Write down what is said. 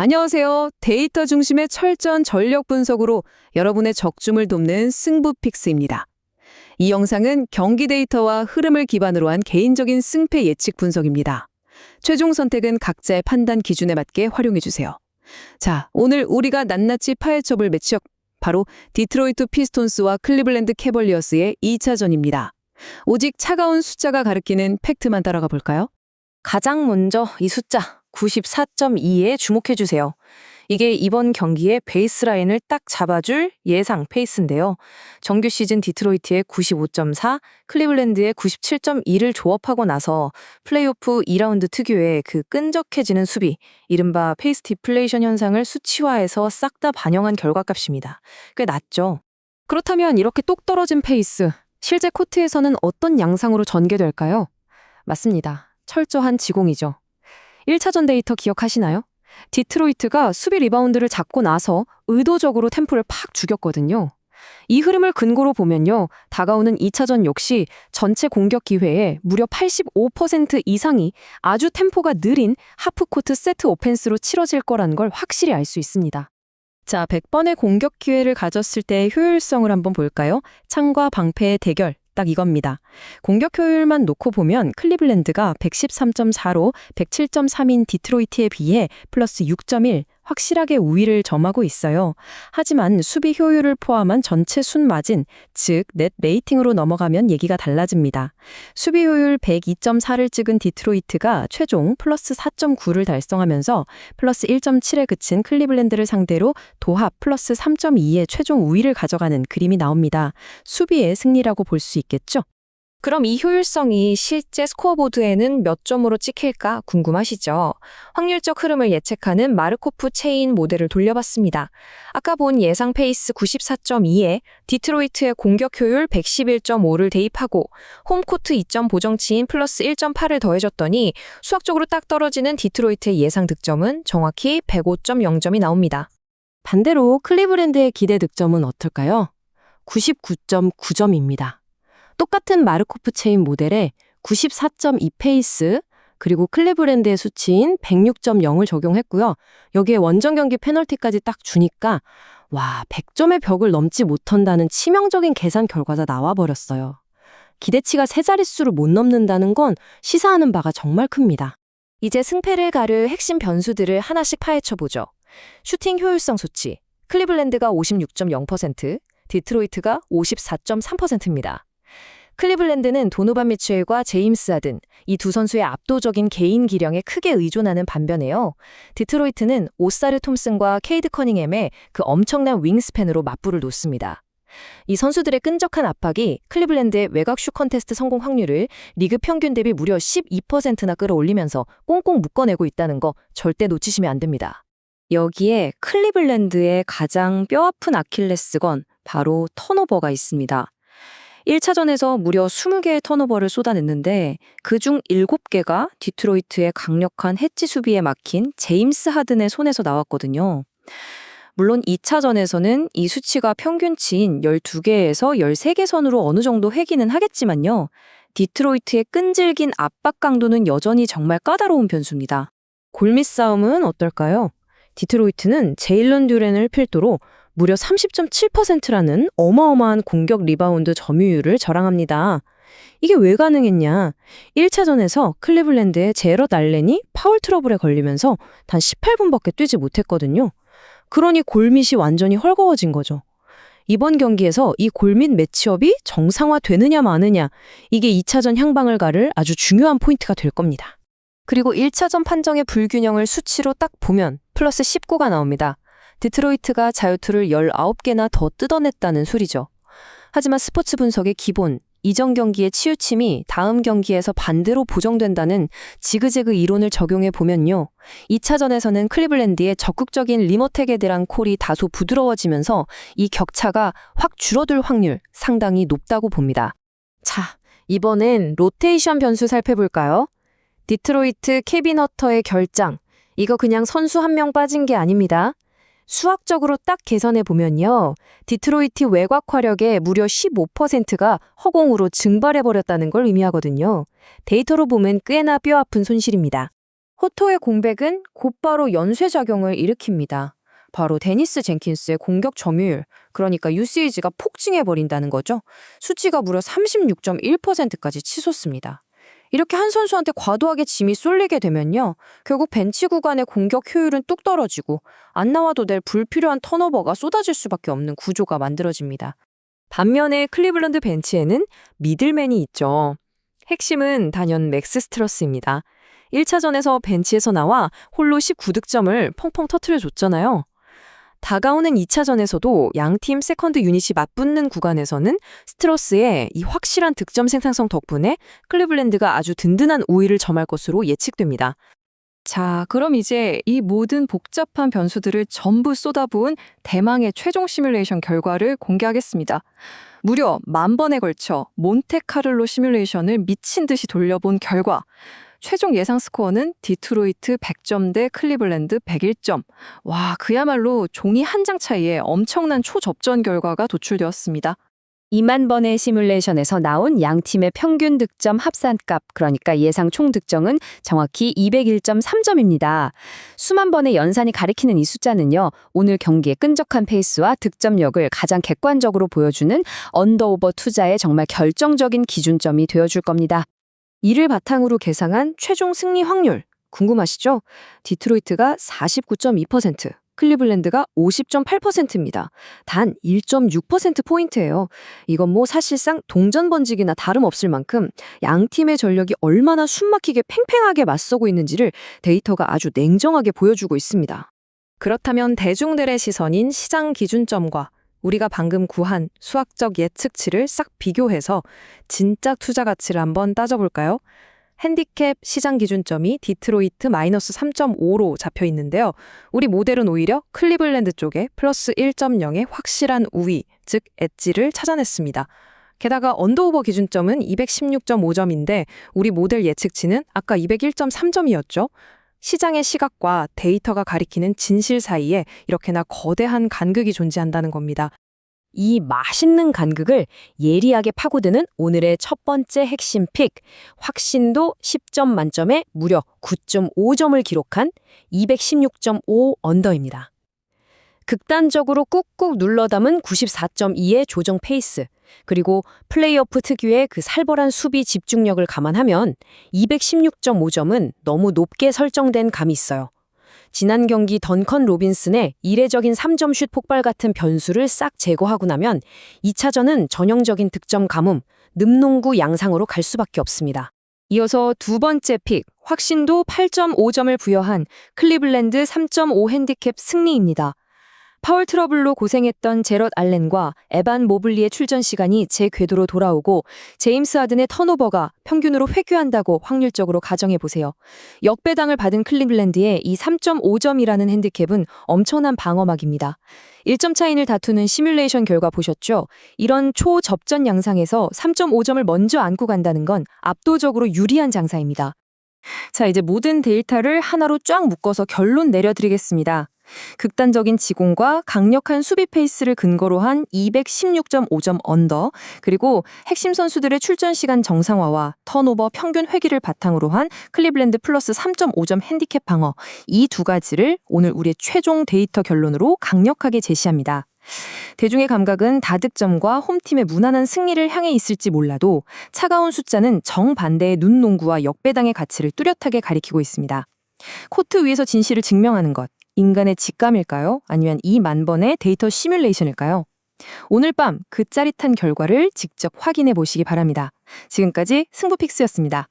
안녕하세요. 데이터 중심의 철저한 전력 분석으로 여러분의 적중을 돕는 승부픽스입니다. 이 영상은 경기 데이터와 흐름을 기반으로 한 개인적인 승패 예측 분석입니다. 최종 선택은 각자의 판단 기준에 맞게 활용해주세요. 자, 오늘 우리가 낱낱이 파헤쳐볼 매치업, 바로 디트로이트 피스톤스와 클리블랜드 캐벌리어스의 2차전입니다. 오직 차가운 숫자가 가리키는 팩트만 따라가 볼까요? 가장 먼저 이 숫자 94.2에 주목해주세요. 이게 이번 경기의 베이스라인을 딱 잡아줄 예상 페이스인데요. 정규 시즌 디트로이트의 95.4, 클리블랜드의 97.2를 조합하고 나서 플레이오프 2라운드 특유의 그 끈적해지는 수비, 이른바 페이스 디플레이션 현상을 수치화해서 싹 다 반영한 결과값입니다. 꽤 낮죠? 그렇다면 이렇게 똑 떨어진 페이스, 실제 코트에서는 어떤 양상으로 전개될까요? 맞습니다. 철저한 지공이죠. 1차전 데이터 기억하시나요? 디트로이트가 수비 리바운드를 잡고 나서 의도적으로 템포를 팍 죽였거든요. 이 흐름을 근거로 보면요, 다가오는 2차전 역시 전체 공격 기회의 무려 85% 이상이 아주 템포가 느린 하프코트 세트 오펜스로 치러질 거라는 걸 확실히 알 수 있습니다. 자, 100번의 공격 기회를 가졌을 때의 효율성을 한번 볼까요? 창과 방패의 대결, 딱 이겁니다. 공격 효율만 놓고 보면 클리블랜드가 113.4로 107.3인 디트로이트에 비해 플러스 6.1, 확실하게 우위를 점하고 있어요. 하지만 수비 효율을 포함한 전체 순마진, 즉 넷 레이팅으로 넘어가면 얘기가 달라집니다. 수비 효율 102.4를 찍은 디트로이트가 최종 플러스 4.9를 달성하면서 플러스 1.7에 그친 클리블랜드를 상대로 도합 플러스 3.2의 최종 우위를 가져가는 그림이 나옵니다. 수비의 승리라고 볼 수 있겠죠? 그럼 이 효율성이 실제 스코어보드에는 몇 점으로 찍힐까 궁금하시죠? 확률적 흐름을 예측하는 마르코프 체인 모델을 돌려봤습니다. 아까 본 예상 페이스 94.2에 디트로이트의 공격 효율 111.5를 대입하고 홈코트 2점 보정치인 플러스 1.8을 더해줬더니 수학적으로 딱 떨어지는 디트로이트의 예상 득점은 정확히 105.0점이 나옵니다. 반대로 클리블랜드의 기대 득점은 어떨까요? 99.9점입니다. 똑같은 마르코프 체인 모델에 94.2 페이스, 그리고 클리블랜드의 수치인 106.0을 적용했고요. 여기에 원정 경기 페널티까지 딱 주니까 와, 100점의 벽을 넘지 못한다는 치명적인 계산 결과가 나와버렸어요. 기대치가 세 자릿수를 못 넘는다는 건 시사하는 바가 정말 큽니다. 이제 승패를 가를 핵심 변수들을 하나씩 파헤쳐보죠. 슈팅 효율성 수치, 클리블랜드가 56.0%, 디트로이트가 54.3%입니다. 클리블랜드는 도노반 미첼과 제임스 하든, 이 두 선수의 압도적인 개인 기량에 크게 의존하는 반면에요. 디트로이트는 오사르 톰슨과 케이드 커닝햄의 그 엄청난 윙스팬으로 맞불을 놓습니다. 이 선수들의 끈적한 압박이 클리블랜드의 외곽 슛 컨테스트 성공 확률을 리그 평균 대비 무려 12%나 끌어올리면서 꽁꽁 묶어내고 있다는 거 절대 놓치시면 안 됩니다. 여기에 클리블랜드의 가장 뼈아픈 아킬레스건, 바로 턴오버가 있습니다. 1차전에서 무려 20개의 턴오버를 쏟아냈는데 그중 7개가 디트로이트의 강력한 해치 수비에 막힌 제임스 하든의 손에서 나왔거든요. 물론 2차전에서는 이 수치가 평균치인 12개에서 13개 선으로 어느 정도 회귀는 하겠지만요. 디트로이트의 끈질긴 압박 강도는 여전히 정말 까다로운 변수입니다. 골밑 싸움은 어떨까요? 디트로이트는 제일런 듀렌을 필두로 무려 30.7%라는 어마어마한 공격 리바운드 점유율을 자랑합니다. 이게 왜 가능했냐? 1차전에서 클리블랜드의 제럿 알렌이 파울 트러블에 걸리면서 단 18분밖에 뛰지 못했거든요. 그러니 골밑이 완전히 헐거워진 거죠. 이번 경기에서 이 골밑 매치업이 정상화되느냐 마느냐, 이게 2차전 향방을 가를 아주 중요한 포인트가 될 겁니다. 그리고 1차전 판정의 불균형을 수치로 딱 보면 플러스 19가 나옵니다. 디트로이트가 자유투를 19개나 더 뜯어냈다는 소리죠. 하지만 스포츠 분석의 기본, 이전 경기의 치우침이 다음 경기에서 반대로 보정된다는 지그재그 이론을 적용해 보면요. 2차전에서는 클리블랜드의 적극적인 림어택에 대한 콜이 다소 부드러워지면서 이 격차가 확 줄어들 확률 상당히 높다고 봅니다. 자, 이번엔 로테이션 변수 살펴볼까요? 디트로이트 케빈 허터의 결장. 이거 그냥 선수 한 명 빠진 게 아닙니다. 수학적으로 딱 계산해 보면요. 디트로이트 외곽 화력의 무려 15%가 허공으로 증발해버렸다는 걸 의미하거든요. 데이터로 보면 꽤나 뼈아픈 손실입니다. 호토의 공백은 곧바로 연쇄작용을 일으킵니다. 바로 데니스 젠킨스의 공격 점유율, 그러니까 유시지가 폭증해버린다는 거죠. 수치가 무려 36.1%까지 치솟습니다. 이렇게 한 선수한테 과도하게 짐이 쏠리게 되면요. 결국 벤치 구간의 공격 효율은 뚝 떨어지고 안 나와도 될 불필요한 턴오버가 쏟아질 수밖에 없는 구조가 만들어집니다. 반면에 클리블랜드 벤치에는 미들맨이 있죠. 핵심은 단연 맥스 스트러스입니다. 1차전에서 벤치에서 나와 홀로 19득점을 펑펑 터트려줬잖아요. 다가오는 2차전에서도 양팀 세컨드 유닛이 맞붙는 구간에서는 스트러스의 이 확실한 득점 생산성 덕분에 클리블랜드가 아주 든든한 우위를 점할 것으로 예측됩니다. 자, 그럼 이제 이 모든 복잡한 변수들을 전부 쏟아부은 대망의 최종 시뮬레이션 결과를 공개하겠습니다. 무려 10,000번에 걸쳐 몬테카를로 시뮬레이션을 미친 듯이 돌려본 결과 최종 예상 스코어는 디트로이트 100점 대 클리블랜드 101점. 와, 그야말로 종이 한 장 차이에 엄청난 초접전 결과가 도출되었습니다. 2만 번의 시뮬레이션에서 나온 양 팀의 평균 득점 합산값, 그러니까 예상 총 득점은 정확히 201.3점입니다. 수만 번의 연산이 가리키는 이 숫자는요, 오늘 경기의 끈적한 페이스와 득점력을 가장 객관적으로 보여주는 언더오버 투자의 정말 결정적인 기준점이 되어줄 겁니다. 이를 바탕으로 계상한 최종 승리 확률, 궁금하시죠? 디트로이트가 49.2%, 클리블랜드가 50.8%입니다. 단 1.6%포인트예요. 이건 뭐 사실상 동전 번지기나 다름없을 만큼 양 팀의 전력이 얼마나 숨막히게 팽팽하게 맞서고 있는지를 데이터가 아주 냉정하게 보여주고 있습니다. 그렇다면 대중들의 시선인 시장 기준점과 우리가 방금 구한 수학적 예측치를 싹 비교해서 진짜 투자 가치를 한번 따져볼까요? 핸디캡 시장 기준점이 디트로이트 마이너스 3.5로 잡혀 있는데요. 우리 모델은 오히려 클리블랜드 쪽에 플러스 1.0의 확실한 우위, 즉 엣지를 찾아냈습니다. 게다가 언더오버 기준점은 216.5점인데 우리 모델 예측치는 아까 201.3점이었죠. 시장의 시각과 데이터가 가리키는 진실 사이에 이렇게나 거대한 간극이 존재한다는 겁니다. 이 맛있는 간극을 예리하게 파고드는 오늘의 첫 번째 핵심 픽, 확신도 10점 만점에 무려 9.5점을 기록한 216.5 언더입니다. 극단적으로 꾹꾹 눌러 담은 94.2의 조정 페이스, 그리고 플레이오프 특유의 그 살벌한 수비 집중력을 감안하면 216.5점은 너무 높게 설정된 감이 있어요. 지난 경기 던컨 로빈슨의 이례적인 3점 슛 폭발 같은 변수를 싹 제거하고 나면 2차전은 전형적인 득점 가뭄, 늠농구 양상으로 갈 수밖에 없습니다. 이어서 두 번째 픽, 확신도 8.5점을 부여한 클리블랜드 3.5 핸디캡 승리입니다. 파울 트러블로 고생했던 제럿 알렌과 에반 모블리의 출전 시간이 제 궤도로 돌아오고 제임스 하든의 턴오버가 평균으로 회귀한다고 확률적으로 가정해보세요. 역배당을 받은 클리블랜드의 이 3.5점이라는 핸디캡은 엄청난 방어막입니다. 1점 차이를 다투는 시뮬레이션 결과 보셨죠? 이런 초접전 양상에서 3.5점을 먼저 안고 간다는 건 압도적으로 유리한 장사입니다. 자, 이제 모든 데이터를 하나로 쫙 묶어서 결론 내려드리겠습니다. 극단적인 지공과 강력한 수비 페이스를 근거로 한 216.5점 언더, 그리고 핵심 선수들의 출전 시간 정상화와 턴오버 평균 회귀를 바탕으로 한 클리블랜드 플러스 3.5점 핸디캡 방어, 이 두 가지를 오늘 우리의 최종 데이터 결론으로 강력하게 제시합니다. 대중의 감각은 다득점과 홈팀의 무난한 승리를 향해 있을지 몰라도 차가운 숫자는 정반대의 눈농구와 역배당의 가치를 뚜렷하게 가리키고 있습니다. 코트 위에서 진실을 증명하는 것, 인간의 직감일까요? 아니면 2만 번의 데이터 시뮬레이션일까요? 오늘 밤 그 짜릿한 결과를 직접 확인해 보시기 바랍니다. 지금까지 승부픽스였습니다.